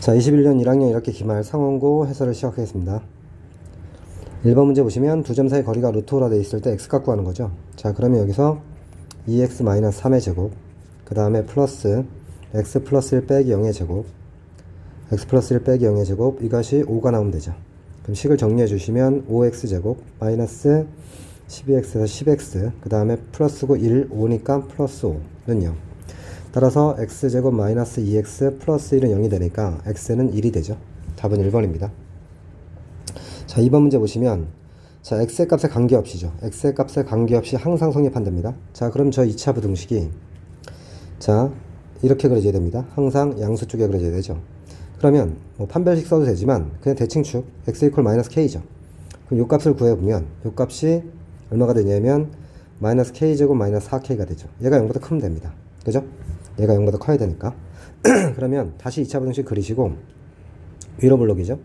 자, 21년 1학년 1학기 기말 상원고 해설을 시작하겠습니다. 1번 문제 보시면 두 점 사이 거리가 루트 5라 되어 있을 때 x 값 구하는 거죠. 자, 그러면 여기서 2x-3의 제곱, 그 다음에 플러스 x 플러스 1 빼기 0의 제곱, x 플러스 1 빼기 0의 제곱, 이것이 5가 나오면 되죠. 그럼 식을 정리해 주시면 5x제곱 마이너스 12x에서 10x, 그 다음에 플러스고 1, 5니까 플러스 5는 0. 따라서 x제곱 마이너스 2x 플러스 1은 0이 되니까 x는 1이 되죠. 답은 1번입니다. 자, 2번 문제 보시면, 자, x의 값에 관계없이죠. x의 값에 관계없이 항상 성립한답니다. 자, 그럼 저 2차 부등식이, 자, 이렇게 그려져야 됩니다. 항상 양수 쪽에 그려져야 되죠. 그러면 뭐 판별식 써도 되지만 그냥 대칭축 x 이퀄 마이너스 k죠. 그럼 요 값을 구해보면 요 값이 얼마가 되냐면 마이너스 k제곱 마이너스 4k가 되죠. 얘가 0보다 크면 됩니다. 그죠? 얘가 0보다 커야 되니까. 그러면 다시 2차 부등식 그리시고 위로 블록이죠.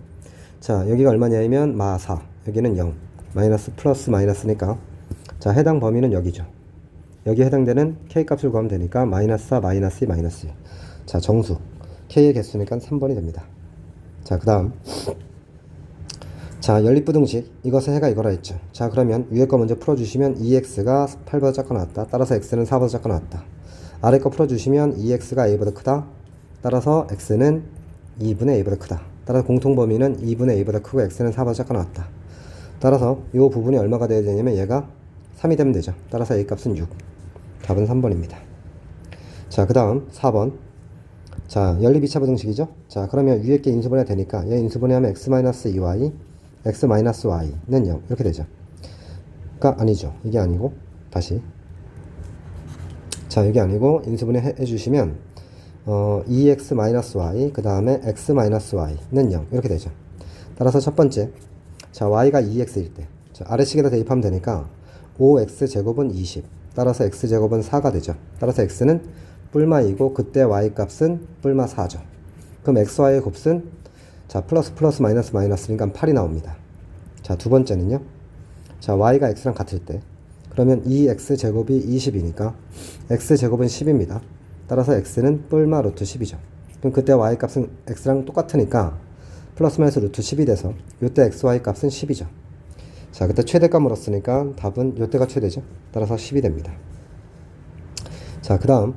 자, 여기가 얼마냐면 마 4, 여기는 0, 마이너스 플러스 마이너스니까, 자, 해당 범위는 여기죠. 여기에 해당되는 k 값을 구하면 되니까 마이너스 4, 마이너스 2, 마이너스 2. 자, 정수 k의 개수니까 3번이 됩니다. 자, 그 다음, 자, 연립부등식, 이것은 해가 이거라 했죠. 자, 그러면 위에 거 먼저 풀어주시면 2x가 8보다 작거 나왔다. 따라서 x는 4보다 작거 나왔다. 아래 거 풀어주시면 2x가 a보다 크다. 따라서 x는 2분의 a보다 크다. 따라서 공통범위는 2분의 a보다 크고 x는 4보다 작거 나왔다. 따라서 이 부분이 얼마가 돼야 되냐면 얘가 3이 되면 되죠. 따라서 a 값은 6. 답은 3번입니다. 자, 그 다음 4번. 자, 연립 2차 부등식이죠. 자, 그러면 위에 게 인수분해 되니까 얘 인수분해하면 x-2y, x-y는 0 이렇게 되죠. 그러니까 아니죠. 이게 아니고 다시, 자, 여기 아니고 인수분해 해주시면 2x-y 그 다음에 x-y는 0 이렇게 되죠. 따라서 첫 번째, 자, y가 2x일 때, 자, 아래식에다 대입하면 되니까 5x제곱은 20, 따라서 x제곱은 4가 되죠. 따라서 x는 뿔마 2고 그때 y 값은 뿔마 4죠. 그럼 xy의 곱은, 자, 플러스 플러스 마이너스 마이너스니까 8이 나옵니다. 자, 두 번째는요, 자, y가 x랑 같을 때, 그러면 2x제곱이 20이니까 x제곱은 10입니다. 따라서 x는 뿔마 루트 10이죠. 그럼 그때 y 값은 x랑 똑같으니까 플러스 마이너스 루트 10이 돼서 이때 xy 값은 10이죠. 자, 그때 최대값 물었으니까 답은 이때가 최대죠. 따라서 10이 됩니다. 자, 그 다음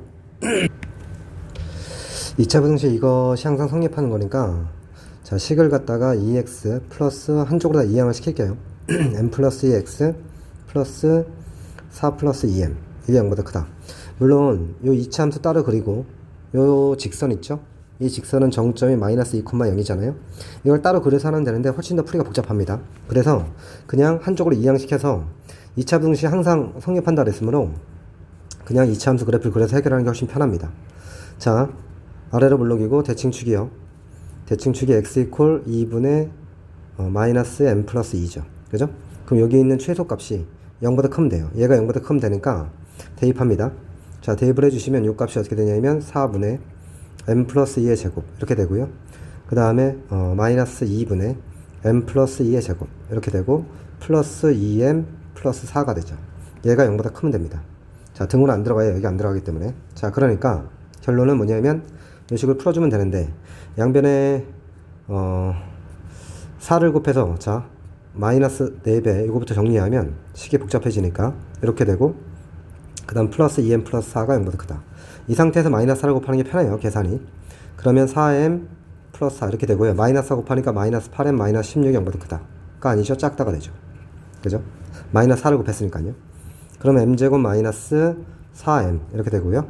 2차 부등식, 이것이 항상 성립하는 거니까, 자, 식을 갖다가 2x 플러스 한쪽으로 다 이항을 시킬게요. m 플러스 2x 플러스 4 플러스 2m, 이게 0보다 크다. 물론 요 2차 함수 따로 그리고 요 직선 있죠? 이 직선은 정점이 마이너스 2,0이잖아요. 이걸 따로 그려서 하면 되는데 훨씬 더 풀이가 복잡합니다. 그래서 그냥 한쪽으로 이항시켜서 2차 부등식 항상 성립한다 그랬으므로 그냥 2차 함수 그래프를 그려서 해결하는 게 훨씬 편합니다. 자, 아래로 블록이고 대칭축이요. 대칭축이 x 이퀄 2분의 마이너스 m 플러스 2죠. 그죠? 그럼 여기 있는 최소값이 0보다 크면 돼요. 얘가 0보다 크면 되니까 대입합니다. 자, 대입을 해주시면 이 값이 어떻게 되냐면 4분의 m 플러스 2의 제곱 이렇게 되고요. 그 다음에 마이너스 2분의 m 플러스 2의 제곱 이렇게 되고 플러스 2m 플러스 4가 되죠. 얘가 0보다 크면 됩니다. 자, 등호는 안 들어가요. 여기 안 들어가기 때문에. 자, 그러니까 결론은 뭐냐면 이 식을 풀어주면 되는데, 양변에 4를 곱해서, 자, 마이너스 4배 이거부터 정리하면 식이 복잡해지니까 이렇게 되고, 그 다음 플러스 2m 플러스 4가 0보다 크다. 이 상태에서 마이너스 4를 곱하는 게 편해요, 계산이. 그러면 4m 플러스 4 이렇게 되고요. 마이너스 4 곱하니까 마이너스 8m 마이너스 16이 0보다 크다. 가 아니죠. 작다가 되죠. 그죠? 마이너스 4를 곱했으니까요. 그러면 m제곱 마이너스 4m 이렇게 되고요.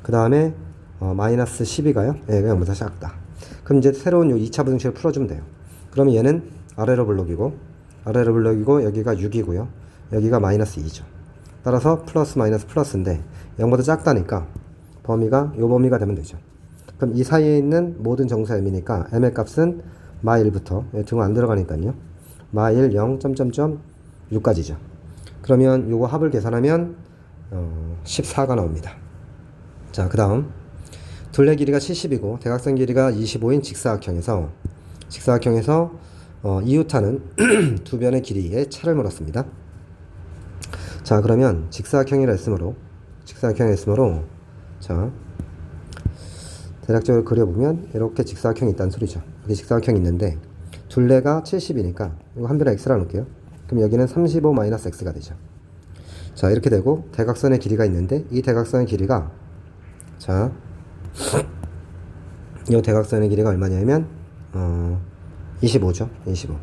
그 다음에 마이너스 12가요? 얘가 0보다 작다. 그럼 이제 새로운 요 2차 부등식을 풀어주면 돼요. 그러면 얘는 아래로 블록이고 여기가 6이고요. 여기가 마이너스 2죠. 따라서 플러스 마이너스 플러스인데 0보다 작다니까 범위가 요 범위가 되면 되죠. 그럼 이 사이에 있는 모든 정수 m이니까 m의 값은 마 1부터 등호 안 들어가니까요. 마 1, 0, 점점점 6까지죠. 그러면 요거 합을 계산하면 14가 나옵니다. 자, 그 다음 둘레 길이가 70이고 대각선 길이가 25인 직사각형에서 이웃하는 두 변의 길이의 차를 물었습니다. 자, 그러면 직사각형이라 했으므로 자, 대략적으로 그려보면 이렇게 직사각형이 있다는 소리죠. 이게 직사각형이 있는데 둘레가 70이니까 이거 한 변에 x라 놓을게요. 그럼 여기는 35-x가 되죠. 자, 이렇게 되고 대각선의 길이가 있는데 이 대각선의 길이가 자, 이 대각선의 길이가 얼마냐면 25죠. 25.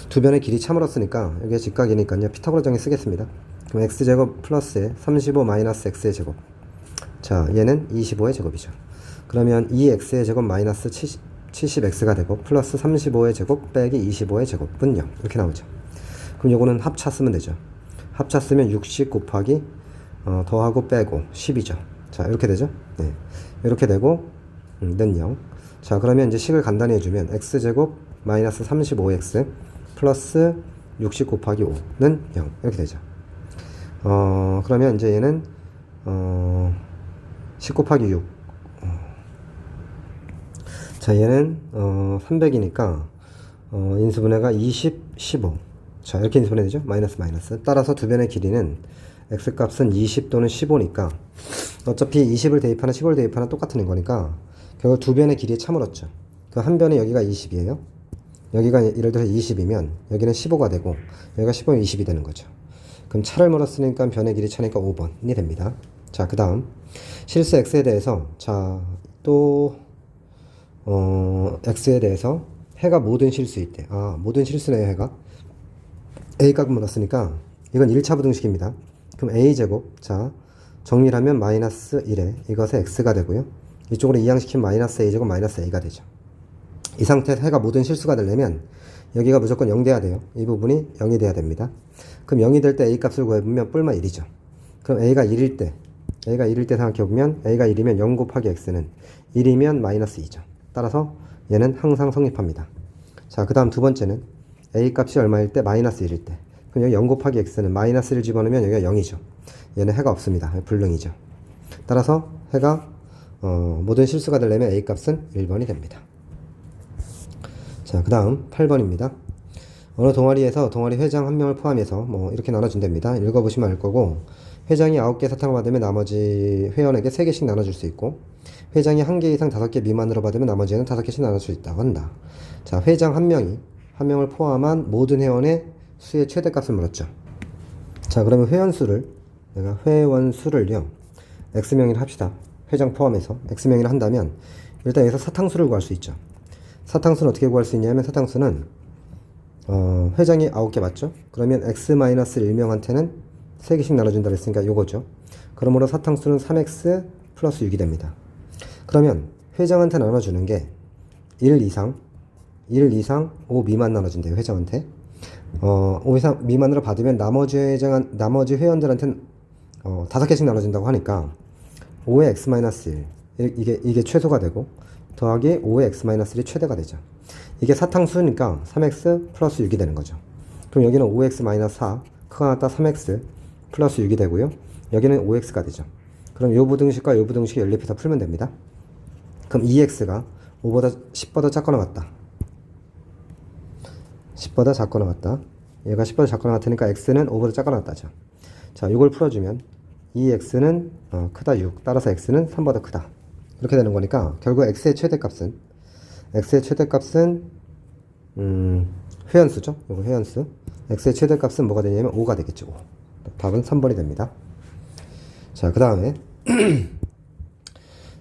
두 변의 길이 참으로쓰니까 여기가 직각이니까요. 피타고라 정의 쓰겠습니다. 그럼 x제곱 플러스에 35-x의 제곱. 자, 얘는 25의 제곱이죠. 그러면 2x의 제곱 마이너스 70x가 되고 플러스 35의 제곱 빼기 25의 제곱은 0 이렇게 나오죠. 그럼 요거는 합차 쓰면 되죠. 합차 쓰면 60 곱하기 더하고 빼고 10이죠. 자, 이렇게 되죠. 네. 이렇게 되고 는 0. 자, 그러면 이제 식을 간단히 해주면 x제곱 마이너스 35x 플러스 60 곱하기 5는 0 이렇게 되죠. 그러면 이제 얘는 10 곱하기 6. 자, 얘는 300이니까 인수분해가 20, 15. 자, 이렇게 인수분해 되죠. 마이너스 마이너스. 따라서 두 변의 길이는 x값은 20 또는 15니까 어차피 20을 대입하나 15를 대입하나 똑같은 거니까 결국 두 변의 길이에 차물었죠. 그 한 변에 여기가 20이에요. 여기가 예를 들어 20이면 여기는 15가 되고 여기가 15면 20이 되는 거죠. 그럼 차를 물었으니까 변의 길이 차니까 5번이 됩니다. 자, 그 다음 실수 x에 대해서 자, 또 x에 대해서 해가 모든 실수 있대. 아, 모든 실수네요. 해가 a 값을 물었으니까 이건 1차 부등식입니다. 그럼 a제곱, 자, 정리를 하면 마이너스 1에 이것에 x가 되고요. 이쪽으로 이항시키면 마이너스 a제곱 마이너스 a가 되죠. 이 상태에서 해가 모든 실수가 되려면 여기가 무조건 0 돼야 돼요. 이 부분이 0이 돼야 됩니다. 그럼 0이 될 때 a 값을 구해보면 뿔마 1이죠. 그럼 a가 1일 때 생각해보면 a가 1이면 0 곱하기 x는 1이면 마이너스 2죠. 따라서 얘는 항상 성립합니다. 자, 그 다음 두 번째는 a 값이 얼마일 때? 마이너스 1일 때. 그럼 여기 0 곱하기 x는 마이너스를 집어넣으면 여기가 0이죠. 얘는 해가 없습니다. 불능이죠. 따라서 해가 모든 실수가 되려면 a 값은 1번이 됩니다. 자, 그 다음 8번입니다. 어느 동아리에서 동아리 회장 한 명을 포함해서 뭐 이렇게 나눠준답니다. 읽어보시면 알 거고 회장이 9개 사탕을 받으면 나머지 회원에게 3개씩 나눠줄 수 있고 회장이 1개 이상 5개 미만으로 받으면 나머지는 5개씩 나눠줄 수 있다고 한다. 자, 회장 한 명을 포함한 모든 회원의 수의 최대값을 물었죠. 자, 그러면 내가 회원수를요 x명이라 합시다. 회장 포함해서 x명이라 한다면 일단 여기서 사탕수를 구할 수 있죠. 사탕수는 어떻게 구할 수 있냐면 사탕수는 회장이 9개 맞죠? 그러면 x-1명한테는 3개씩 나눠준다 그랬으니까 요거죠. 그러므로 사탕수는 3x 플러스 6이 됩니다. 그러면 회장한테 나눠주는 게 1 이상 5 미만 나눠준대요. 회장한테 5 이상 미만으로 받으면 나머지 회원들한테는 5개씩 나눠준다고 하니까 5의 x-1 이게 최소가 되고 더하기 5의 x-1이 최대가 되죠. 이게 사탕수니까 3x 플러스 6이 되는 거죠. 그럼 여기는 5x-4 크가 나왔다 3x 플러스 6이 되고요. 여기는 5x가 되죠. 그럼 요 부등식과 요 부등식을 연립해서 풀면 됩니다. 그럼 2x가 10보다 작거나 같다. 10보다 작거나 같다. 얘가 10보다 작거나 같으니까 x는 5보다 작거나 같다죠. 자, 이걸 풀어주면 2x는 크다 6. 따라서 x는 3보다 크다. 이렇게 되는 거니까 결국 x의 최대값은 회원수죠. 이거 회원수. x의 최대값은 뭐가 되냐면 5가 되겠죠. 5. 답은 3번이 됩니다. 자, 그 다음에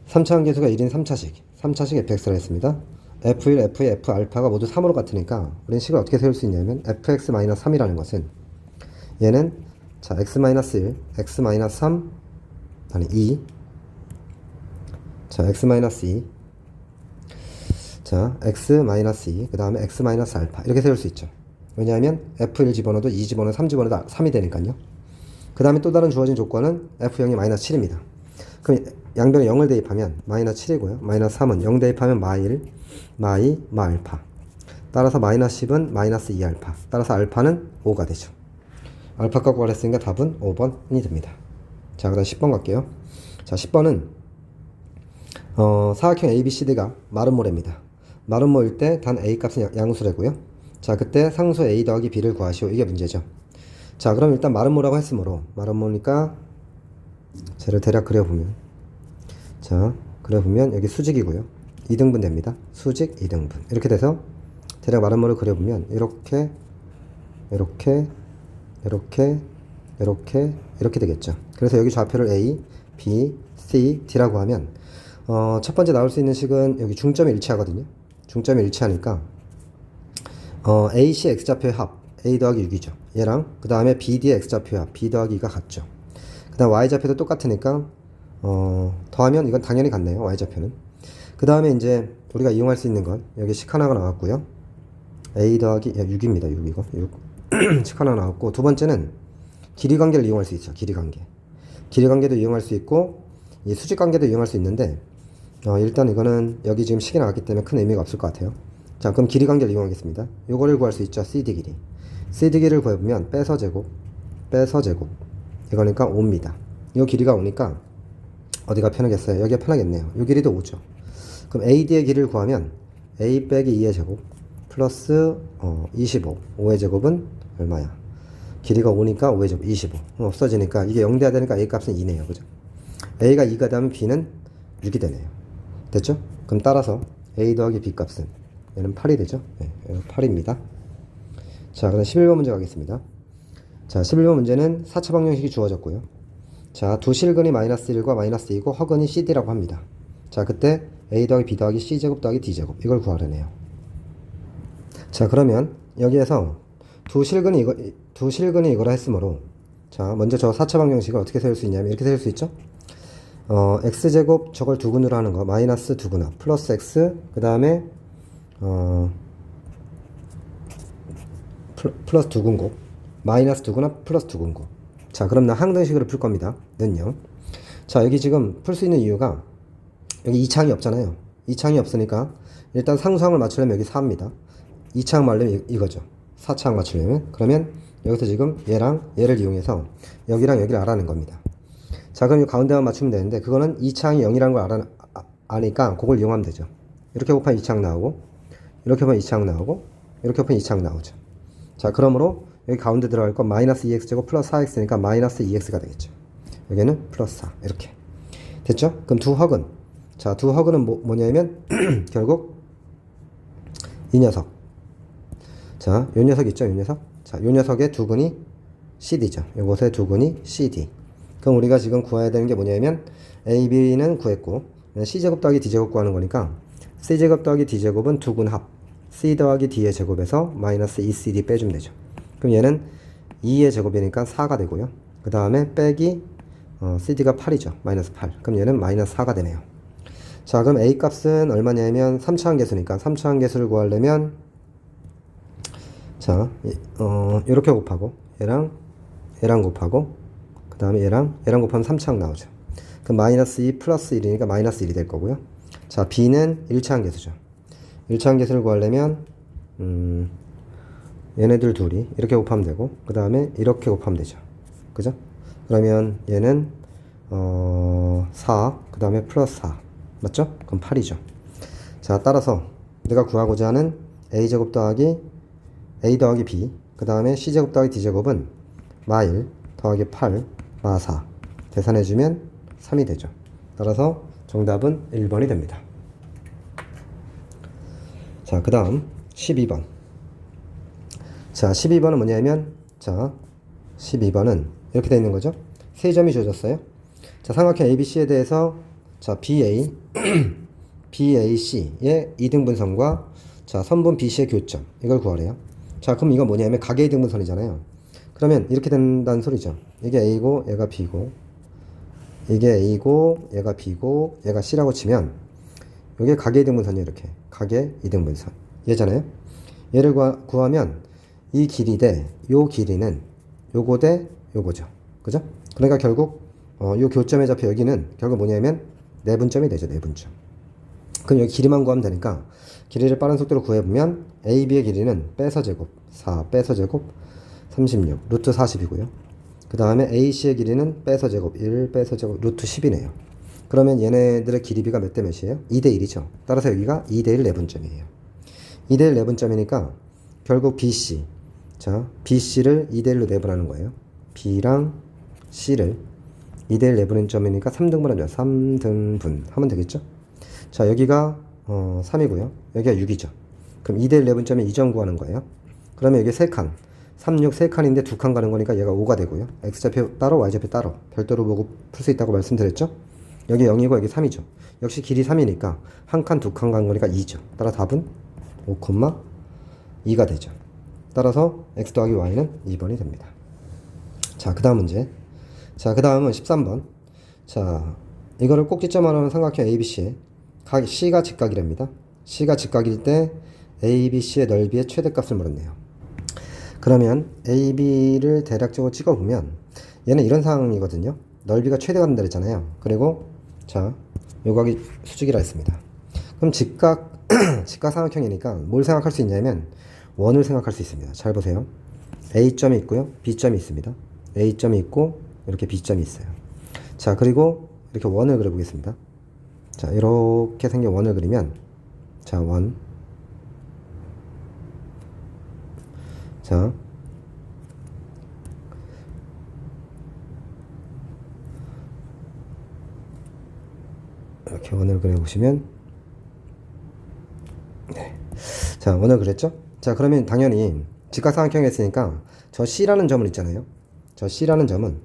3차 함계수가 1인 3차식 fx를 했습니다. f1, f2, f알파가 모두 3으로 같으니까 우리는 식을 어떻게 세울 수 있냐면 fx-3이라는 것은 얘는 자 x-1, x-3 아니 2 자 x-2 자 x-2 그 다음에 x-알파 이렇게 세울 수 있죠. 왜냐하면 f1 집어넣어도 2 집어넣어도 3 집어넣어도 3이 되니까요. 그 다음에 또 다른 주어진 조건은 f0이 -7입니다. 그럼 양변에 0을 대입하면 -7이고요. -3은 0 대입하면 -1, 마알파. 따라서 -10은 -2알파. 따라서 알파는 5가 되죠. 알파 값 구하랬으니까 답은 5번이 됩니다. 자, 그 다음 10번 갈게요. 자, 10번은 사각형 ABCD가 마름모래입니다. 마름모일 때 단 A 값은 양수래고요. 자, 그때 상수 A 더하기 B를 구하시오. 이게 문제죠. 자, 그럼 일단 마름모라고 했으므로 마름모니까 쟤를 대략 그려보면 자, 그려보면 여기 수직이고요. 2등분 됩니다. 수직 2등분. 이렇게 돼서 대략 마름모를 그려보면 이렇게 이렇게 되겠죠. 그래서 여기 좌표를 A, B, C, D라고 하면 첫 번째 나올 수 있는 식은 여기 중점이 일치하거든요. 중점이 일치하니까 AC X좌표의 합 A 더하기 6이죠. 얘랑 그 다음에 BD의 X좌표의 합 B 더하기 2가 같죠. 그 다음 Y좌표도 똑같으니까 더하면 이건 당연히 같네요. Y좌표는. 그 다음에 이제 우리가 이용할 수 있는 건 여기 식 하나가 나왔고요. A 더하기 6입니다. 6 이거 6 식 하나 나왔고, 두 번째는 길이 관계를 이용할 수 있죠. 길이 관계. 길이 관계도 이용할 수 있고 이 수직 관계도 이용할 수 있는데 일단 이거는 여기 지금 식이 나왔기 때문에 큰 의미가 없을 것 같아요. 자, 그럼 길이 관계를 이용하겠습니다. 요거를 구할 수 있죠. CD 길이. CD 길이를 구해보면 빼서 제곱 이거니까 5입니다. 이 길이가 오니까 어디가 편하겠어요? 여기가 편하겠네요. 이 길이도 5죠. 그럼 AD의 길이를 구하면 A 빼기 2의 제곱 플러스 25. 5의 제곱은 얼마야? 길이가 5니까 5의 제곱 25. 없어지니까 이게 0 돼야 되니까 A 값은 2네요. 그죠? A가 2가 되면 B는 6이 되네요. 됐죠? 그럼 따라서 A 더하기 B 값은 얘는 8이 되죠? 네, 8입니다. 자, 그럼 11번 문제 가겠습니다. 자, 11번 문제는 4차 방정식이 주어졌고요. 자, 두 실근이 마이너스 1과 마이너스 2고 허근이 CD라고 합니다. 자, 그때 A 더하기 B 더하기 C제곱 더하기 D제곱 이걸 구하려네요. 자, 그러면 여기에서 두 실근이 이거라 했으므로, 자, 먼저 저 4차 방정식을 어떻게 세울 수 있냐면 이렇게 세울 수 있죠. X제곱 저걸 두근으로 하는 거 마이너스 두근합 플러스 X 그 다음에 플러스 두근곱 마이너스 두근합 플러스 두근곱. 자, 그럼 나 항등식으로 풀 겁니다. 는요. 자, 여기 지금 풀 수 있는 이유가 여기 2창이 없잖아요. 2창이 없으니까 일단 상수항을 맞추려면 여기 4입니다. 2창 맞으려면 이거죠. 4창 맞추려면. 그러면 여기서 지금 얘랑 얘를 이용해서 여기랑 여기를 알아낸 겁니다. 자, 그럼 이 가운데만 맞추면 되는데 그거는 2창이 0이라는 걸 아니까 그걸 이용하면 되죠. 이렇게 곱하면 2창 나오고 이렇게 보면 2창 나오고 이렇게 보면 2창 나오죠. 자, 그러므로 여기 가운데 들어갈 건 마이너스 2x제곱 플러스 4x니까 마이너스 2x가 되겠죠. 여기는 플러스 4 이렇게 됐죠? 그럼 두 허근. 자, 두 허근은 뭐냐면 결국 이 녀석. 자, 요 녀석 있죠? 요 녀석. 자, 요 녀석의 두근이 CD죠. 요것의 두근이 CD. 그럼 우리가 지금 구해야 되는 게 뭐냐면 A, B는 구했고 C제곱 더하기 D제곱 구하는 거니까 C제곱 더하기 D제곱은 두근 합 C 더하기 D의 제곱에서 마이너스 2CD 빼주면 되죠. 그럼 얘는 2의 제곱이니까 4가 되고요. 그 다음에 빼기 CD가 8이죠. 마이너스 8. 그럼 얘는 마이너스 4가 되네요. 자, 그럼 A 값은 얼마냐면 3차항 계수니까 3차항 계수를 구하려면 자, 이렇게 곱하고 얘랑 곱하고 그 다음에 얘랑 곱하면 3차항 나오죠. 그럼 마이너스 2 플러스 1이니까 마이너스 1이 될 거고요. 자, B는 1차항 계수죠. 1차항 계수를 구하려면 얘네들 둘이 이렇게 곱하면 되고 그 다음에 이렇게 곱하면 되죠. 그죠? 그러면 얘는 4, 그 다음에 플러스 4 맞죠? 그럼 8이죠. 자, 따라서 내가 구하고자 하는 A제곱 더하기 A 더하기 B 그 다음에 C제곱 더하기 D제곱은 마1 더하기 8 마4 계산해주면 3이 되죠. 따라서 정답은 1번이 됩니다. 자, 그 다음 12번. 자, 12번은 뭐냐면 자, 12번은 이렇게 되어 있는 거죠. 세 점이 주어졌어요. 자, 삼각형 ABC에 대해서 자, BA BAC의 이등분선과 자, 선분 BC의 교점 이걸 구하래요. 자, 그럼 이건 뭐냐면 각의 이등분선이잖아요. 그러면 이렇게 된다는 소리죠. 이게 A고 얘가 B고 이게 A고 얘가 B고 얘가 C라고 치면 이게 각의 이등분선이에요. 이렇게 각의 이등분선 얘잖아요. 얘를 구하면 이 길이 대 요 길이는 요거 대 요거죠. 그죠? 그러니까 결국 요 교점의 좌표 여기는 결국 뭐냐면 내분점이 되죠. 내분점. 그럼 여기 길이만 구하면 되니까 길이를 빠른 속도로 구해보면 AB의 길이는 빼서 제곱 4 빼서 제곱 36 루트 40이고요. 그 다음에 AC의 길이는 빼서 제곱 1 빼서 제곱 루트 10이네요. 그러면 얘네들의 길이비가 몇 대 몇이에요? 2대 1이죠. 따라서 여기가 2대 1 내분점이에요. 2대 1 내분점이니까 결국 BC. 자, BC를 2대 1로 내분하는 거예요. B랑 C를 2대 1 내분점이니까 3등분 하죠. 3등분 하면 되겠죠? 자, 여기가 3이고요. 여기가 6이죠. 그럼 2대 11점에 2점 구하는 거예요. 그러면 여기 3칸. 3, 6 3칸인데 2칸 가는 거니까 얘가 5가 되고요. x좌표 따로 y좌표 따로 별도로 보고 풀 수 있다고 말씀드렸죠. 여기 0이고 여기 3이죠. 역시 길이 3이니까 한 칸, 2칸 가는 거니까 2죠. 따라 답은 5,2가 되죠. 따라서 x 더하기 y는 2번이 됩니다. 자, 그 다음 문제. 자, 그 다음은 13번. 자, 이거를 꼭지점으로 하는 삼각형 ABC에 C가 직각이랍니다. C가 직각일 때 ABC의 넓이의 최대값을 물었네요. 그러면 AB를 대략적으로 찍어보면 얘는 이런 상황이거든요. 넓이가 최대가 된다 그랬잖아요. 그리고 자, 요각이 수직이라 했습니다. 그럼 직각삼각형이니까 뭘 생각할 수 있냐면 원을 생각할 수 있습니다. 잘 보세요. A점이 있고요. B점이 있습니다. A점이 있고 이렇게 B점이 있어요. 자, 그리고 이렇게 원을 그려보겠습니다. 자, 이렇게 생긴 원을 그리면 자, 원. 자, 이렇게 원을 그려보시면 네. 자, 원을 그렸죠? 자, 그러면 당연히 직각삼각형이 했으니까 저 C라는 점을 있잖아요. 저 C라는 점은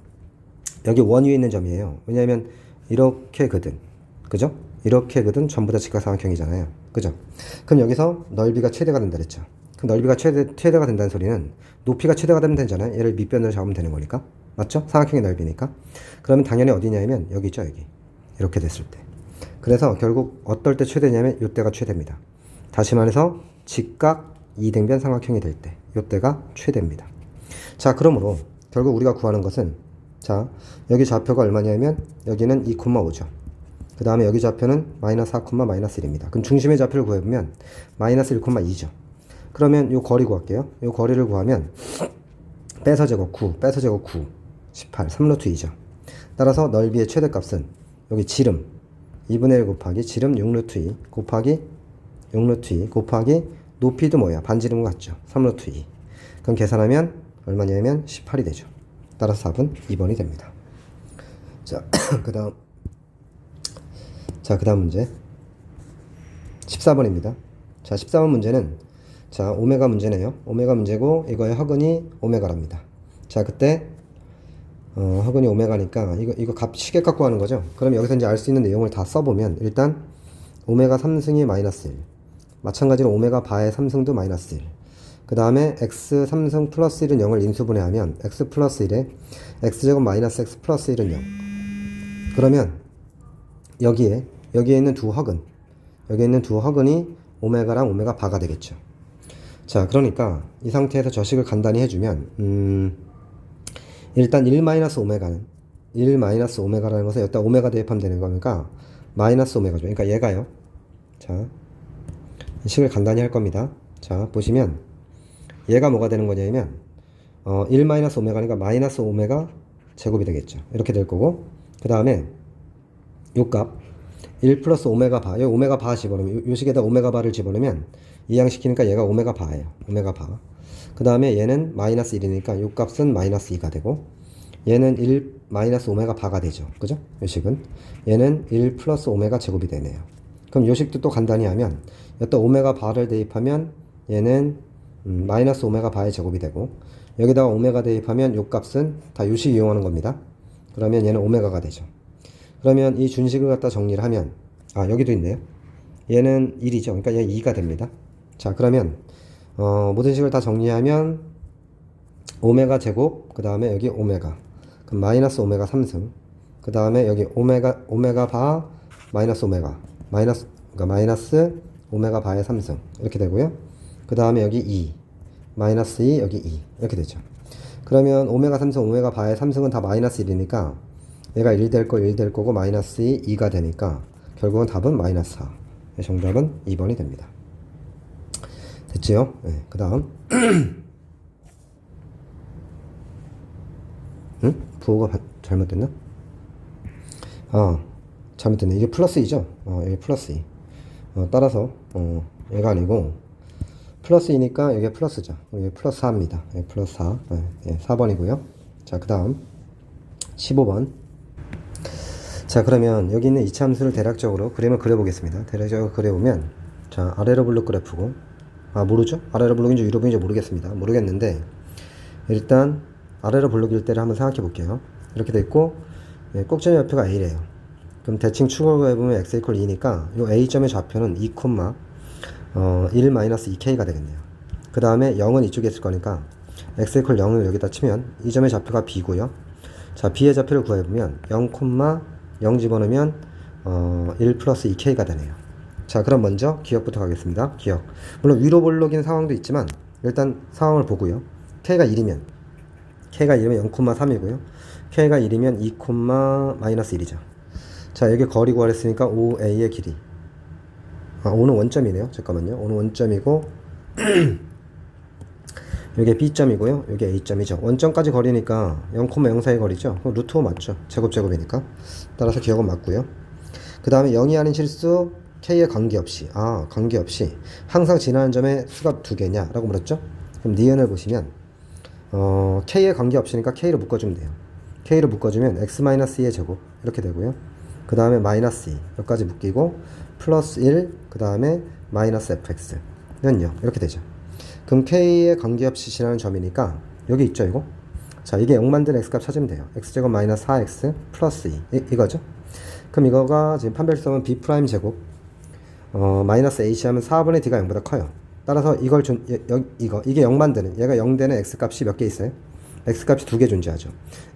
여기 원 위에 있는 점이에요. 왜냐하면 이렇게 그든, 그죠? 이렇게 그든 전부 다 직각삼각형이잖아요. 그죠? 그럼 여기서 넓이가 최대가 된다 그랬죠. 그럼 넓이가 최대가 된다는 소리는 높이가 최대가 되면 되잖아요. 얘를 밑변으로 잡으면 되는 거니까. 맞죠? 삼각형의 넓이니까. 그러면 당연히 어디냐면 여기 있죠, 여기. 이렇게 됐을 때. 그래서 결국 어떨 때 최대냐면 이때가 최대입니다. 다시 말해서 직각 이등변 삼각형이 될 때 이때가 최대입니다. 자, 그러므로 결국 우리가 구하는 것은 자, 여기 좌표가 얼마냐면 여기는 2,5죠. 그 다음에 여기 좌표는 마이너스 4, 마이너스 1입니다. 그럼 중심의 좌표를 구해보면 마이너스 1,2죠. 그러면 요 거리 구할게요. 요 거리를 구하면 빼서 제곱 9, 빼서 제곱 9, 18, 3루트 2죠. 따라서 넓이의 최대값은 여기 지름 2분의 1 곱하기 지름 6루트 2 곱하기 6루트 2 곱하기 높이도 뭐야? 반지름 같죠? 3루트 2. 그럼 계산하면 얼마냐면 18이 되죠. 따라서 답은 2번이 됩니다. 자, 그 다음 문제 14번입니다. 자, 14번 문제는 자, 오메가 문제네요. 오메가 문제고 이거의 허근이 오메가랍니다. 자, 그때 허근이 오메가니까 이거 값 쉽게 갖고 하는 거죠. 그럼 여기서 이제 알 수 있는 내용을 다 써보면 일단 오메가 3승이 마이너스 1, 마찬가지로 오메가 바의 3승도 마이너스 1, 그 다음에 x 3승 플러스 1은 0을 인수분해하면 x 플러스 1에 x제곱 마이너스 x 플러스 1은 0. 그러면 여기에 있는 두 허근이 오메가랑 오메가 바가 되겠죠. 자, 그러니까 이 상태에서 저식을 간단히 해주면 일단 1-오메가는 1-오메가라는 것은 여기다 오메가 대입하면 되는 거니까 마이너스 오메가죠. 그러니까 얘가요. 자, 이 식을 간단히 할 겁니다. 자, 보시면 얘가 뭐가 되는 거냐면 1-오메가니까 마이너스 오메가 제곱이 되겠죠. 이렇게 될 거고, 그 다음에 요 값 1 플러스 오메가 바, 여기 오메가 바 집어넣으면 요 식에다 오메가 바를 집어넣으면 이항시키니까 얘가 오메가 바예요. 오메가 바. 그 다음에 얘는 마이너스 1이니까 요 값은 마이너스 2가 되고, 얘는 1 마이너스 오메가 바가 되죠. 그죠? 요 식은 얘는 1 플러스 오메가 제곱이 되네요. 그럼 요 식도 또 간단히 하면 여기다 오메가 바를 대입하면 얘는 마이너스 오메가 바의 제곱이 되고, 여기다가 오메가 대입하면 요 값은 다 요 식 이용하는 겁니다. 그러면 얘는 오메가가 되죠. 그러면 이 준식을 갖다 정리를 하면 여기도 있네요. 얘는 1이죠. 그러니까 얘 2가 됩니다. 자, 그러면 모든 식을 다 정리하면 오메가 제곱, 그 다음에 여기 오메가, 그럼 마이너스 오메가 3승, 그 다음에 여기 오메가 바 마이너스 오메가, 그러니까 마이너스 오메가 바의 3승 이렇게 되고요. 그 다음에 여기 2 마이너스 2, 여기 2 이렇게 되죠. 그러면 오메가 3승 오메가 바의 3승은 다 마이너스 1이니까 얘가 1 될 거고 마이너스 2, 2가 되니까 결국은 답은 마이너스 4. 정답은 2번이 됩니다. 됐지요? 네, 그 다음 부호가 잘못됐나? 잘못됐네. 이게 플러스 2죠? 여기 플러스 2. 따라서 얘가 아니고 플러스 2니까 여기 플러스죠. 여기 플러스 4입니다. 여기 플러스 4. 4번이고요. 자, 그 다음 15번. 자, 그러면 여기 있는 이차함수를 대략적으로 그림을 그려보겠습니다. 대략적으로 그려보면, 자, 아래로 블록 그래프고, 모르죠? 아래로 블록인지 위로 블록인지 모르겠습니다. 모르겠는데, 일단 아래로 블록일 때를 한번 생각해 볼게요. 이렇게 돼 있고, 예, 꼭지점 좌표가 A래요. 그럼 대칭 축으로 해보면 x 이퀄 2니까 이 A점의 좌표는 2, 1-2k가 되겠네요. 그 다음에 0은 이쪽에 있을 거니까 x 이퀄 0을 여기다 치면 이 점의 좌표가 B고요. 자, B의 좌표를 구해보면 0, 0 집어넣으면 1 플러스 2k가 되네요. 자, 그럼 먼저 기억부터 가겠습니다. 기억. 물론 위로 볼록인 상황도 있지만 일단 상황을 보고요. k가 1이면 0,3이고요. k가 1이면 2, 마이너스 1이죠. 자, 여기 거리 구하랬으니까 5a의 길이. 5는 원점이네요. 잠깐만요. 5는 원점이고 여기 B점이고요. 여기 A점이죠. 원점까지 거리니까 0,04의 거리죠. 루트 5 맞죠? 제곱이니까. 따라서 기억은 맞고요. 그 다음에 0이 아닌 실수 K에 관계없이 항상 지나는 점의 수가 2개냐 라고 물었죠? 그럼 니은을 보시면 K에 관계없으니까 K를 묶어주면 돼요. K를 묶어주면 X-2의 제곱 이렇게 되고요. 그 다음에 마이너스 2 여기까지 묶이고 플러스 1 그 다음에 마이너스 fx는 0 이렇게 되죠. 그럼 K에 관계없이 지나는 점이니까 여기 있죠 이거. 자, 이게 0 만드는 x값 찾으면 돼요. x제곱 마이너스 4x 플러스 2 이거죠. 그럼 이거가 지금 판별성은 b 프라임 제곱 마이너스 h 하면 4분의 d가 0보다 커요. 따라서 이걸 이게 0 만드는 얘가 0 되는 x값이 몇 개 있어요? x값이 2개 존재하죠.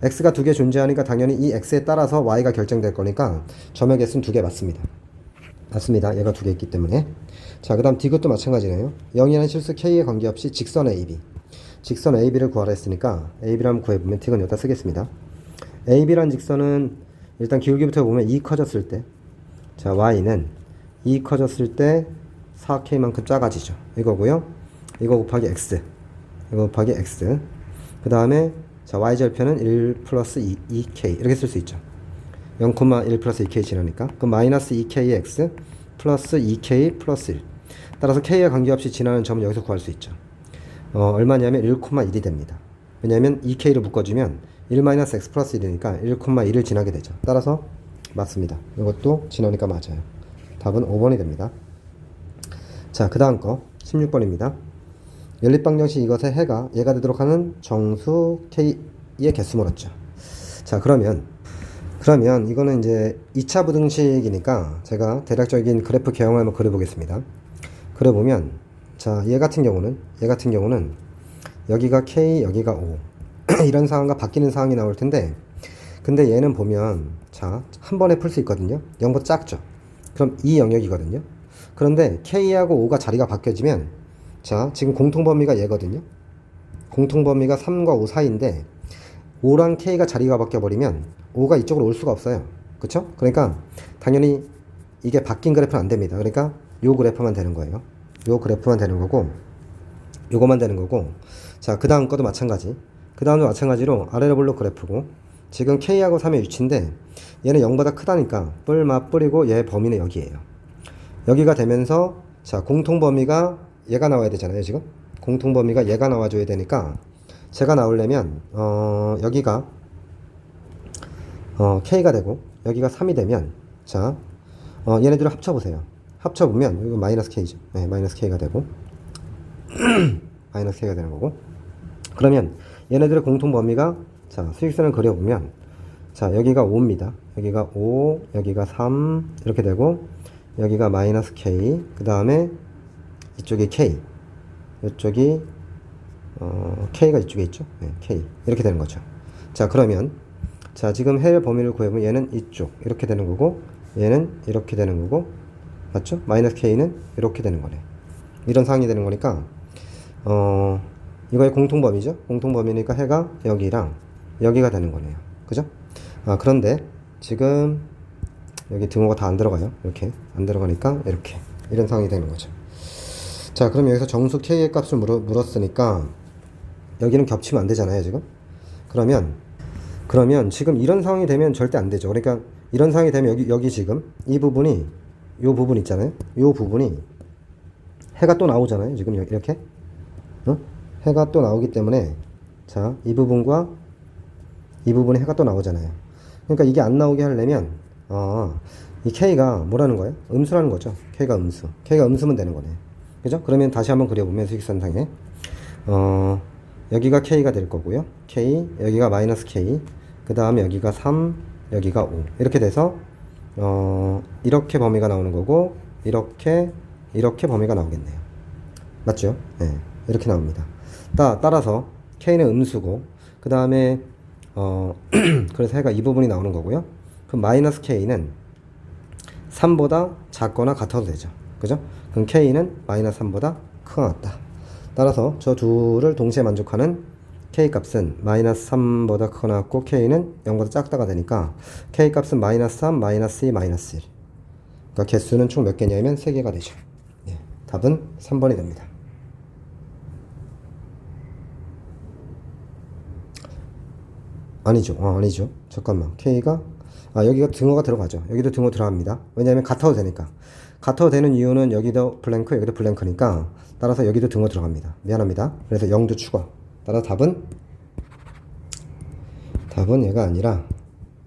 x가 2개 존재하니까 당연히 이 x에 따라서 y가 결정될 거니까 점의 개수는 2개 맞습니다. 맞습니다. 얘가 2개 있기 때문에. 자, 그 다음 디귿도 마찬가지네요. 0이라는 실수 k에 관계없이 직선 AB AB를 구하라 했으니까 AB를 한번 구해보면 디귿 여기다 쓰겠습니다. AB라는 직선은 일단 기울기부터 보면 2 커졌을 때, 자, y는 2 커졌을 때 4k만큼 작아지죠. 이거고요. 이거 곱하기 x 그 다음에 자, y절편은 1 플러스 2k 이렇게 쓸 수 있죠. 0,1 플러스 2k 지나니까 그럼 마이너스 2k의 x 플러스 2k 플러스 1 따라서 k에 관계없이 지나는 점은 여기서 구할 수 있죠. 얼마냐면 1,1이 됩니다. 왜냐하면 2k를 묶어주면 1 마이너스 x 플러스 1이니까 1,1을 지나게 되죠. 따라서 맞습니다. 이것도 지나니까 맞아요. 답은 5번이 됩니다. 자, 그 다음 거 16번입니다. 연립방정식 이것의 해가 얘가 되도록 하는 정수 k의 개수 물었죠. 자, 그러면 이거는 이제 2차 부등식이니까 제가 대략적인 그래프 개형을 한번 그려보겠습니다. 그려보면 자, 얘 같은 경우는 여기가 k 여기가 5 이런 상황과 바뀌는 상황이 나올 텐데, 근데 얘는 보면 자, 한 번에 풀 수 있거든요. 0보다 작죠. 그럼 이 영역이거든요. 그런데 k하고 5가 자리가 바뀌어지면 자, 지금 공통범위가 얘거든요. 공통범위가 3과 5 사이인데 5랑 k가 자리가 바뀌어버리면 5가 이쪽으로 올 수가 없어요. 그쵸? 그러니까 당연히 이게 바뀐 그래프는 안 됩니다. 그러니까 요 그래프만 되는 거예요. 요 그래프만 되는 거고 요거만 되는 거고. 자, 그 다음 거도 마찬가지. 그 다음도 마찬가지로 아래로 블록 그래프고 지금 k하고 3의 위치인데 얘는 0보다 크다니까 뿔 맞뿌리고 얘 범위는 여기에요. 여기가 되면서 자, 공통범위가 얘가 나와야 되잖아요. 지금 공통범위가 얘가 나와줘야 되니까 제가 나오려면 여기가 k가 되고 여기가 3이 되면 자, 얘네들을 합쳐보세요. 합쳐보면 이거 마이너스 k죠. 네, 마이너스 k가 되고 마이너스 k가 되는 거고. 그러면 얘네들의 공통범위가 자, 수직선을 그려보면 자, 여기가 5입니다. 여기가 5, 여기가 3 이렇게 되고 여기가 마이너스 k, 그 다음에 이쪽이 k, 이쪽이 k가 이쪽에 있죠. 네, k 이렇게 되는 거죠. 자, 그러면 자, 지금 해의 범위를 구해보면 얘는 이쪽 이렇게 되는 거고 얘는 이렇게 되는 거고 맞죠? 마이너스 k는 이렇게 되는 거네. 이런 상황이 되는 거니까 이거의 공통범위죠. 공통범위니까 해가 여기랑 여기가 되는 거네요. 그죠? 그런데 지금 여기 등호가 다 안 들어가요. 이렇게 안 들어가니까 이렇게 이런 상황이 되는 거죠. 자, 그럼 여기서 정수 k의 값을 물었으니까 여기는 겹치면 안 되잖아요. 지금 그러면 지금 이런 상황이 되면 절대 안 되죠. 그러니까 이런 상황이 되면 여기 지금 이 부분이 요 부분 있잖아요. 요 부분이 해가 또 나오잖아요. 지금 이렇게 해가 또 나오기 때문에 자, 이 부분과 이 부분에 해가 또 나오잖아요. 그러니까 이게 안 나오게 하려면 이 K가 뭐라는 거예요? 음수라는 거죠. K가 음수. K가 음수면 되는 거네. 그죠? 그러면 다시 한번 그려보면 수직선상에 여기가 K가 될 거고요. K, 여기가 마이너스 K, 그 다음에 여기가 3, 여기가 5. 이렇게 돼서 이렇게 범위가 나오는 거고, 이렇게 범위가 나오겠네요. 맞죠? 네, 이렇게 나옵니다. 따라서 K는 음수고, 그 다음에 그래서 해가 이 부분이 나오는 거고요. 그럼 마이너스 K는 3보다 작거나 같아도 되죠. 그죠? 그럼 K는 마이너스 3보다 크거나 같다. 따라서 저 둘을 동시에 만족하는 K 값은 마이너스 3보다 크거나 같고 K는 0보다 작다가 되니까 K 값은 마이너스 3, 마이너스 2, 마이너스 1. 그러니까 개수는 총 몇 개냐면 3개가 되죠. 예, 답은 3번이 됩니다. 아니죠. 아니죠. 잠깐만. K가 여기가 등호가 들어가죠. 여기도 등호 들어갑니다. 왜냐하면 같아도 되니까. 같아도 되는 이유는 여기도 블랭크, 여기도 블랭크니까 따라서 여기도 등호 들어갑니다. 미안합니다. 그래서 0도 추가. 따라서 답은 얘가 아니라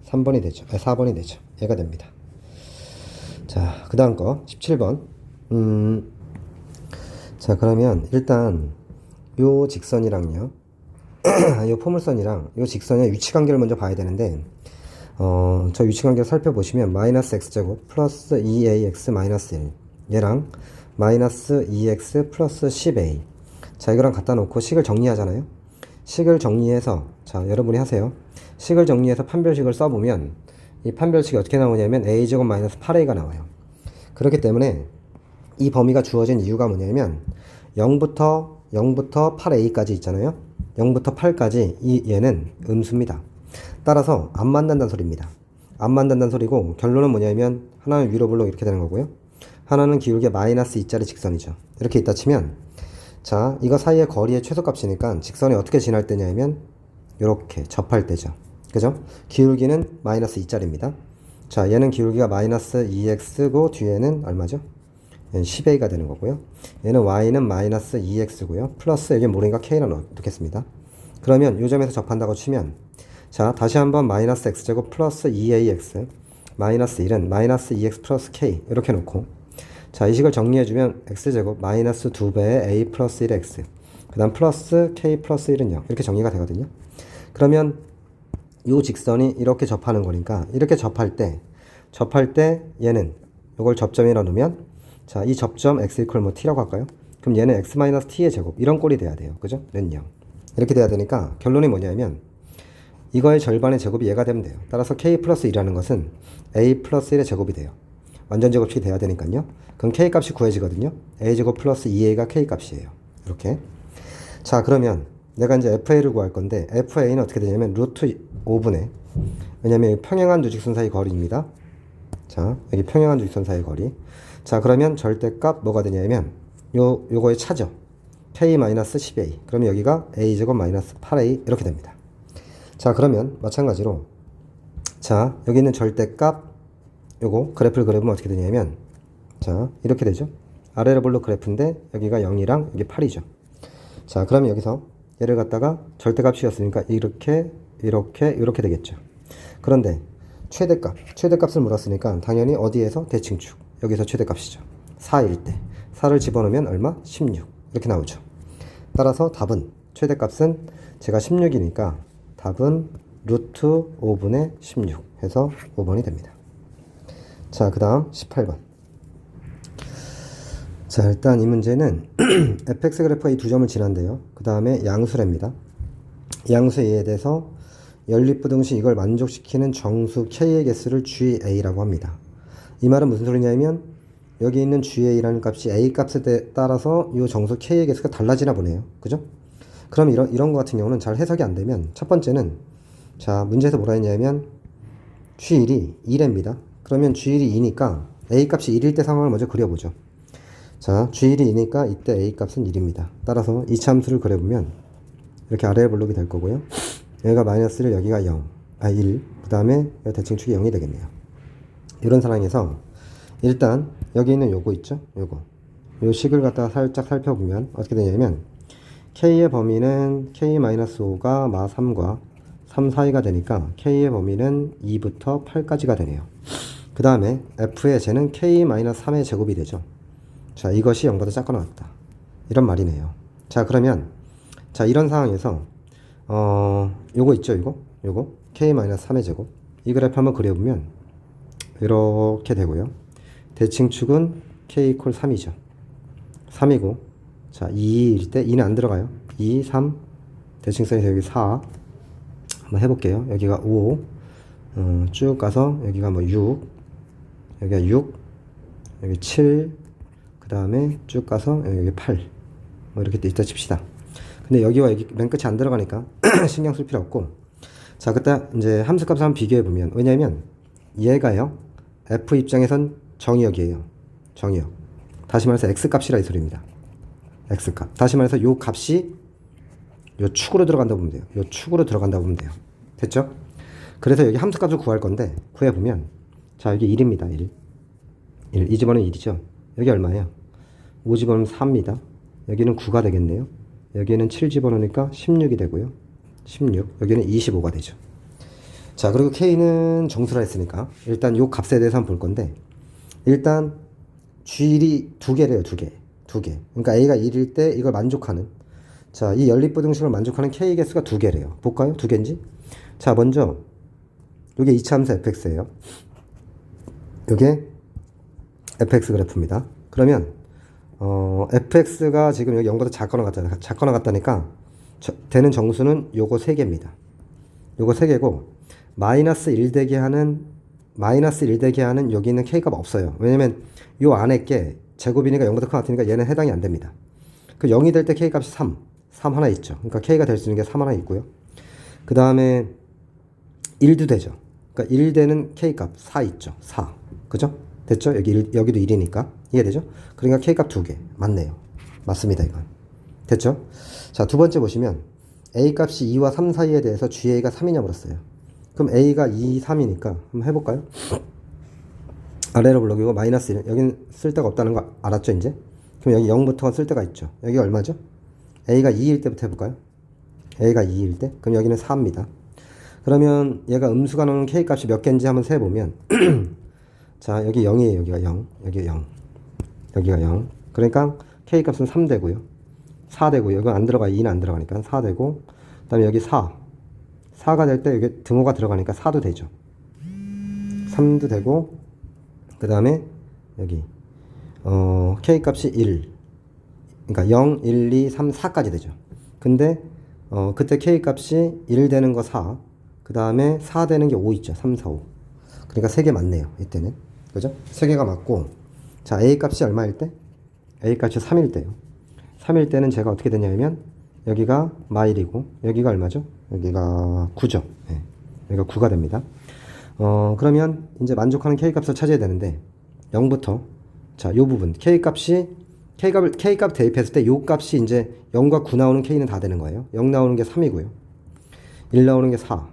3번이 되죠. 4번이 되죠. 얘가 됩니다. 자, 그 다음 거 17번. 자, 그러면 일단 요 직선이랑요. 요 포물선이랑 요 직선의 위치관계를 먼저 봐야 되는데 저 위치관계를 살펴보시면 마이너스 x제곱 플러스 2ax 마이너스 1 얘랑 마이너스 2x 플러스 10a 자 이거랑 갖다 놓고 식을 정리하잖아요. 식을 정리해서 자 여러분이 하세요. 식을 정리해서 판별식을 써보면 이 판별식이 어떻게 나오냐면 a제곱 마이너스 8a가 나와요. 그렇기 때문에 이 범위가 주어진 이유가 뭐냐면 0부터 8a까지 있잖아요. 0부터 8까지 얘는 음수입니다. 따라서 안 만난다는 소리입니다. 안 만난다는 소리고 결론은 뭐냐면 하나는 위로 볼록 이렇게 되는 거고요. 하나는 기울기 마이너스 2짜리 직선이죠. 이렇게 있다 치면 자 이거 사이의 거리의 최소값이니까 직선이 어떻게 지날 때냐면 이렇게 접할 때죠. 그죠? 기울기는 마이너스 2짜리입니다. 자 얘는 기울기가 마이너스 2x고 뒤에는 얼마죠? 10a가 되는 거고요. 얘는 y는 마이너스 2x고요. 플러스 여기 모르니까 k를 넣겠습니다. 그러면 이 점에서 접한다고 치면 자 다시 한번 마이너스 x제곱 플러스 2ax 마이너스 1은 마이너스 2x 플러스 k 이렇게 놓고 자 이 식을 정리해주면 x제곱 마이너스 2배의 a 플러스 1x 그 다음 플러스 k 플러스 1은 0 이렇게 정리가 되거든요. 그러면 이 직선이 이렇게 접하는 거니까 이렇게 접할 때 얘는 이걸 접점이라 놓으면 자 이 접점 x 이퀄 뭐 t라고 할까요? 그럼 얘는 x 마이너스 t의 제곱 이런 꼴이 돼야 돼요. 그죠? 는 0 이렇게 돼야 되니까 결론이 뭐냐면 이거의 절반의 제곱이 얘가 되면 돼요. 따라서 k 플러스 2라는 것은 a 플러스 1의 제곱이 돼요. 완전 제곱식이 돼야 되니까요. 그럼 k 값이 구해지거든요. a 제곱 플러스 2a가 k 값이에요. 이렇게. 자 그러면 내가 이제 fa를 구할 건데 fa는 어떻게 되냐면 루트 5분의 왜냐면 여기 평행한 두 직선 사이 거리입니다. 자 여기 평행한 두 직선 사이 거리. 자 그러면 절대값 뭐가 되냐면 요거의 차죠. k-10a 그러면 여기가 a제곱 마이너스 8a 이렇게 됩니다. 자 그러면 마찬가지로 자 여기 있는 절대값 요거 그래프를 그려보면 어떻게 되냐면 자 이렇게 되죠. 아래로 볼록 그래프인데 여기가 0이랑 여기 8이죠. 자 그러면 여기서 얘를 갖다가 절대값이었으니까 이렇게 되겠죠. 그런데 최대값을 물었으니까 당연히 어디에서 대칭축 여기서 최대값이죠. 4일 때 4를 집어넣으면 얼마? 16 이렇게 나오죠. 따라서 답은 최대값은 제가 16이니까 답은 루트 5분의 16 해서 5번이 됩니다. 자, 그 다음 18번. 자, 일단 이 문제는 fx 그래프가 이 두 점을 지난데요. 그 다음에 양수랍니다. 양수에 대해서 연립부등식 이걸 만족시키는 정수 k의 개수를 GA라고 합니다. 이 말은 무슨 소리냐면 여기 있는 GA라는 값이 A 값에 따라서 이 정수 k의 개수가 달라지나 보네요. 그죠? 그럼 이런 거 같은 경우는 잘 해석이 안 되면 첫 번째는 자 문제에서 뭐라 했냐면 G1이 2랍니다. 그러면 G1이 2니까 A 값이 1일 때 상황을 먼저 그려보죠. 자 G1이 2니까 이때 A 값은 1입니다. 따라서 이 참수를 그려보면 이렇게 아래에 볼록이 될 거고요. 여기가 마이너스 1, 여기가 1. 그 다음에 대칭축이 0이 되겠네요. 이런 상황에서 일단 여기 있는 요거 있죠? 요 식을 갖다가 살짝 살펴보면 어떻게 되냐면 K의 범위는 K-5가 마 3과 3 사이가 되니까 K의 범위는 2부터 8까지가 되네요. 그 다음에 f의 쟤는 k-3의 제곱이 되죠. 자, 이것이 0보다 작거나 같다. 이런 말이네요. 자, 그러면 자, 이런 상황에서 요거 있죠, 요거 k-3의 제곱. 이 그래프 한번 그려보면 이렇게 되고요. 대칭축은 k 이퀄 3이죠. 3이고, 자, 2일 때 2는 안 들어가요. 2, 3, 대칭선에서 여기 4. 한번 해볼게요. 여기가 5, 쭉 가서 여기가 뭐 6, 여기가 6, 여기 7, 그 다음에 쭉 가서 여기 8. 뭐 이렇게 있다 칩시다. 근데 여기와 여기 맨 끝이 안 들어가니까 신경 쓸 필요 없고. 자, 그때 이제 함수값을 한번 비교해 보면, 왜냐면 얘가요, f 입장에선 정의역이에요. 정의역. 다시 말해서 x값이라 이 소리입니다. x값. 다시 말해서 요 값이 요 축으로 들어간다고 보면 돼요. 요 축으로 들어간다고 보면 돼요. 됐죠? 그래서 여기 함수값을 구할 건데, 구해보면, 자, 여기 1입니다. 1. 이 집어는 1이죠. 여기 얼마예요? 5 집어넣으면 4입니다. 여기는 9가 되겠네요. 여기는 7 집어넣으니까 16이 되고요. 16. 여기는 25가 되죠. 자, 그리고 K는 정수라 했으니까 일단 요 값에 대해서 한번 볼 건데, 일단 G1이 두 개래요. 두 개. 그러니까 A가 1일 때 이걸 만족하는, 자, 이 연립부등식을 만족하는 K 개수가 두 개래요. 볼까요? 두 개인지? 자, 먼저 요게 2차 함수 fx예요. 요게 fx 그래프입니다. 그러면 fx가 지금 여기 0보다 작거나 같다니까 되는 정수는 요거 3개입니다. 요거 3개고 마이너스 1 되게 하는 여기 있는 k값 없어요. 왜냐면 요 안에 게 제곱이니까 0보다 큰 것 같으니까 얘는 해당이 안 됩니다. 그 0이 될 때 k값이 3 하나 있죠. 그러니까 k가 될 수 있는 게 3 하나 있고요. 그 다음에 1도 되죠. 그러니까 1 되는 k값 4 있죠. 4. 그죠? 됐죠? 여기도 1이니까. 이해되죠? 그러니까 k값 2개. 맞네요. 맞습니다, 이건. 됐죠? 자, 두 번째 보시면 a 값이 2와 3 사이에 대해서 GA가 3이냐 물었어요. 그럼 a가 2, 3이니까 한번 해볼까요? 아래로 블록이고 마이너스 1. 여기는 쓸데가 없다는 거 알았죠, 이제? 그럼 여기 0부터가 쓸데가 있죠. 여기 얼마죠? a가 2일 때부터 해볼까요? a가 2일 때? 그럼 여기는 4입니다. 그러면 얘가 음수가 나오는 k 값이 몇 개인지 한번 세보면 자, 여기 0이에요. 여기가 0. 여기 0. 여기가 0. 그러니까 k 값은 3 되고요. 4 되고, 여기 안 들어가. 2는 안 들어가니까 4 되고, 그 다음에 여기 4. 4가 될 때 여기 등호가 들어가니까 4도 되죠. 3도 되고, 그 다음에 여기 k 값이 1. 그러니까 0, 1, 2, 3, 4까지 되죠. 근데 그때 k 값이 1 되는 거 4. 그 다음에 4 되는 게 5 있죠. 3, 4, 5. 그러니까 3개 맞네요. 이때는. 그죠? 3개가 맞고, 자, a 값이 얼마일 때? a 값이 3일 때요. 3일 때는 제가 어떻게 되냐면 여기가 마일이고 여기가 얼마죠? 여기가 9죠. 네. 여기가 9가 됩니다. 그러면 이제 만족하는 k 값을 찾아야 되는데 0부터 자, 요 부분 k 값 대입했을 때 요 값이 이제 0과 9 나오는 k는 다 되는 거예요. 0 나오는 게 3이고요. 1 나오는 게 4.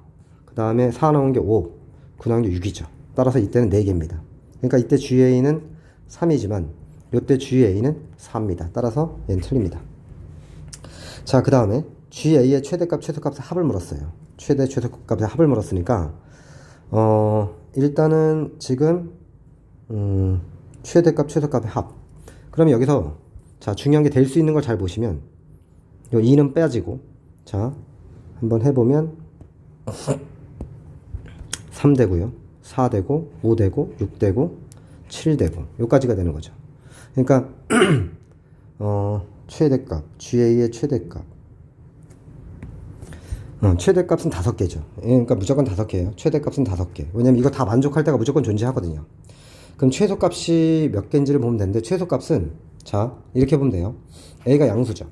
그 다음에 4 나오는 게 5. 9 나오는 게 6이죠. 따라서 이때는 4개입니다. 그러니까 이때 GA는 3이지만 이때 GA는 4입니다. 따라서 얘는 틀립니다. 자, 그 다음에 GA의 최대값, 최소값의 합을 물었어요. 최대, 최소값의 합을 물었으니까 일단은 지금 최대값, 최소값의 합. 그러면 여기서 자, 중요한 게 될 수 있는 걸 잘 보시면 요 2는 빼지고, 자, 한번 해보면 3 되고요. 4 되고, 5 되고, 6 되고, 7 되고, 요까지가 되는 거죠. 그러니까 최대값, GA의 최대값. 최대값은 5개죠. 그러니까 무조건 5개예요. 최대값은 5개. 왜냐면 이거 다 만족할 때가 무조건 존재하거든요. 그럼 최소값이 몇 개인지를 보면 되는데, 최소값은 자, 이렇게 보면 돼요. A가 양수죠.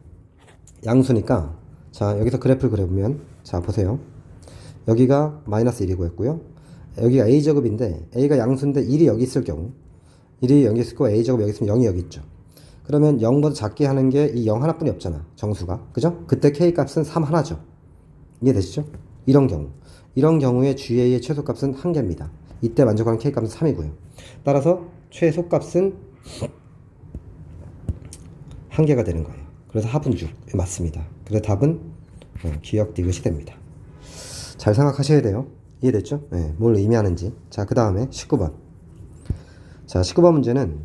양수니까 자, 여기서 그래프를 그려보면 자, 보세요. 여기가 마이너스 1이고 했고요. 여기가 A제곱인데 A가 양수인데 1이 여기 있을 경우 1이 여기 있을 거고 A제곱 여기 있으면 0이 여기 있죠. 그러면 0보다 작게 하는 게 이 0 하나뿐이 없잖아. 정수가. 그죠? 그때 K값은 3 하나죠. 이해되시죠? 이런 경우에 GA의 최소값은 1개입니다. 이때 만족하는 K값은 3이고요. 따라서 최소값은 1개가 되는 거예요. 그래서 합은 6. 맞습니다. 그래서 답은 기억 디귿이 됩니다. 잘 생각하셔야 돼요. 이해됐죠? 네, 뭘 의미하는지. 자, 그 다음에 19번. 자, 19번 문제는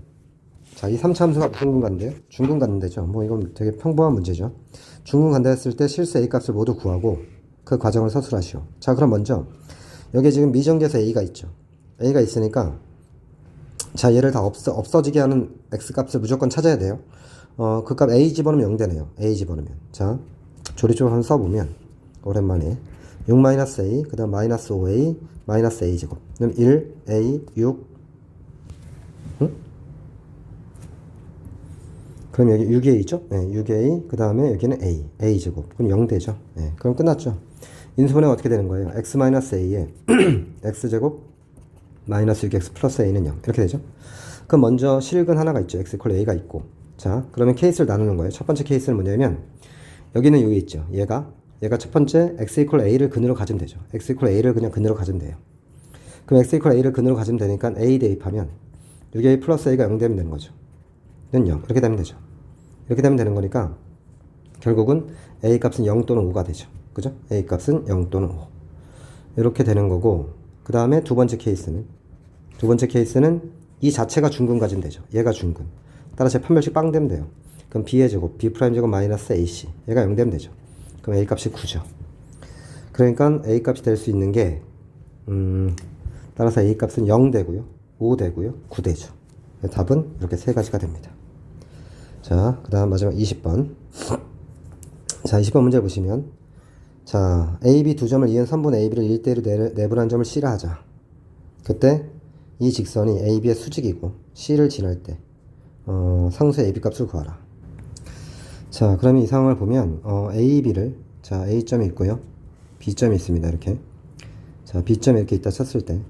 자, 이 3차 함수가 무슨 군 간대요? 중군 간대죠. 뭐 이건 되게 평범한 문제죠. 중군 간다 했을 때 실수 A 값을 모두 구하고 그 과정을 서술하시오. 자, 그럼 먼저 여기에 지금 미정계에서 A가 있죠. A가 있으니까 자, 얘를 다 없어지게 하는 X 값을 무조건 찾아야 돼요. 그 값 A 집어넣으면 0 되네요. A 집어넣으면. 자, 조리쪽을 한번 써보면 오랜만에 6-A, 그 다음 -5A, -A 제곱. 그럼 1A, 6. 응? 그럼 여기 6A 있죠? 네, 6A, 그 다음에 여기는 A 제곱. 그럼 0 되죠? 네, 그럼 끝났죠? 인수분해가 어떻게 되는 거예요? X-A에 X제곱 마이너스 6X 플러스 A는 0. 이렇게 되죠? 그럼 먼저 실근 하나가 있죠. X 이퀄 A가 있고. 자, 그러면 케이스를 나누는 거예요. 첫 번째 케이스는 뭐냐면 여기는 여기 있죠. 얘가 첫 번째 X 이퀄 A를 근으로 가지면 되죠. X 이퀄 A를 그냥 근으로 가지면 돼요. 그럼 X 이퀄 A를 근으로 가지면 되니까 A 대입하면 6A 플러스 A가 0 되면 되는 거죠. 는 0. 이렇게 되면 되죠. 이렇게 되면 되는 거니까 결국은 A 값은 0 또는 5가 되죠. 그죠? A 값은 0 또는 5. 이렇게 되는 거고, 그 다음에 두 번째 케이스는 이 자체가 중근 가지면 되죠. 얘가 중근. 따라서 판별식 빵 되면 돼요. 그럼 B의 제곱, B 프라임 제곱 마이너스 AC. 얘가 0 되면 되죠. 그럼 A 값이 9죠. 그러니까 A 값이 될 수 있는 게, 따라서 A 값은 0 되고요. 5 되고요. 9 되죠. 답은 이렇게 세 가지가 됩니다. 자, 그 다음 마지막 20번. 자, 20번 문제 보시면, 자, AB 두 점을 이은 선분 AB를 1대1로 내분한 점을 C라 하자. 그때 이 직선이 AB의 수직이고 C를 지날 때 상수의 AB 값을 구하라. 자, 그러면 이 상황을 보면 AB를, 자, A점이 있고요. B점이 있습니다. 이렇게. 자, B점이 이렇게 있다 쳤을 때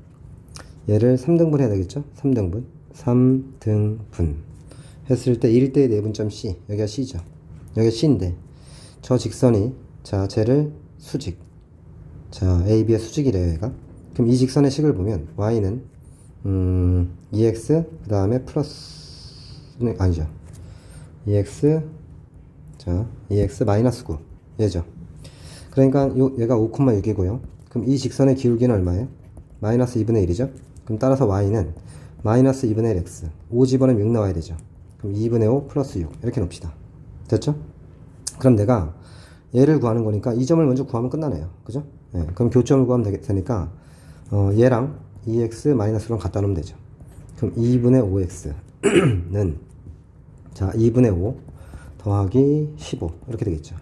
얘를 3등분 해야 되겠죠? 3등분 했을 때 1대1 내분점 C, 여기가 C죠. 여기가 C인데 저 직선이, 자, 쟤를 수직, 자, AB의 수직이래요, 얘가. 그럼 이 직선의 식을 보면 Y는 2X 그 다음에 플러스는 아니죠. 2X, 자, 2X 마이너스 9 얘죠. 그러니까 얘가 5,6이고요. 그럼 이 직선의 기울기는 얼마예요? 마이너스 2분의 1이죠. 그럼 따라서 Y는 마이너스 2분의 1 X, 5 집어넣으면 6 나와야 되죠. 그럼 2분의 5 플러스 6 이렇게 놓읍시다. 됐죠? 그럼 내가 얘를 구하는 거니까 이 점을 먼저 구하면 끝나네요. 그죠? 네, 그럼 교점을 구하면 되니까 얘랑 2x 마이너스랑 갖다 놓으면 되죠. 그럼 2분의 5x는 자, 2분의 5 더하기 15 이렇게 되겠죠.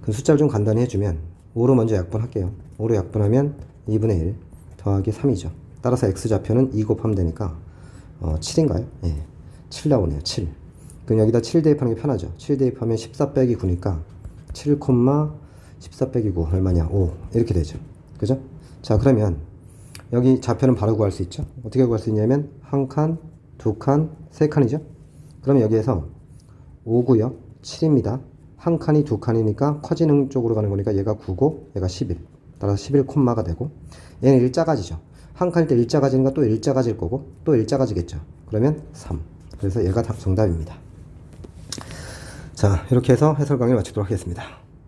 그럼 숫자를 좀 간단히 해주면 5로 먼저 약분할게요. 5로 약분하면 2분의 1 더하기 3이죠. 따라서 x좌표는 2 곱하면 되니까 7인가요? 예, 7 나오네요. 7. 그럼 여기다 7 대입하는 게 편하죠. 7 대입하면 14 빼기 9니까 7, 14 빼기 9 얼마냐? 5 이렇게 되죠. 그죠? 자, 그러면 여기 좌표는 바로 구할 수 있죠. 어떻게 구할 수 있냐면 한 칸, 두 칸, 세 칸이죠. 그러면 여기에서 5고요. 7입니다. 한 칸이 두 칸이니까 커지는 쪽으로 가는 거니까 얘가 9고 얘가 11. 따라서 11 콤마가 되고 얘는 일자가지죠. 한 칸일 때 일자가지니까 또 일자가지일 거고 또 일자가지겠죠. 그러면 3. 그래서 얘가 정답입니다. 자, 이렇게 해서 해설 강의를 마치도록 하겠습니다.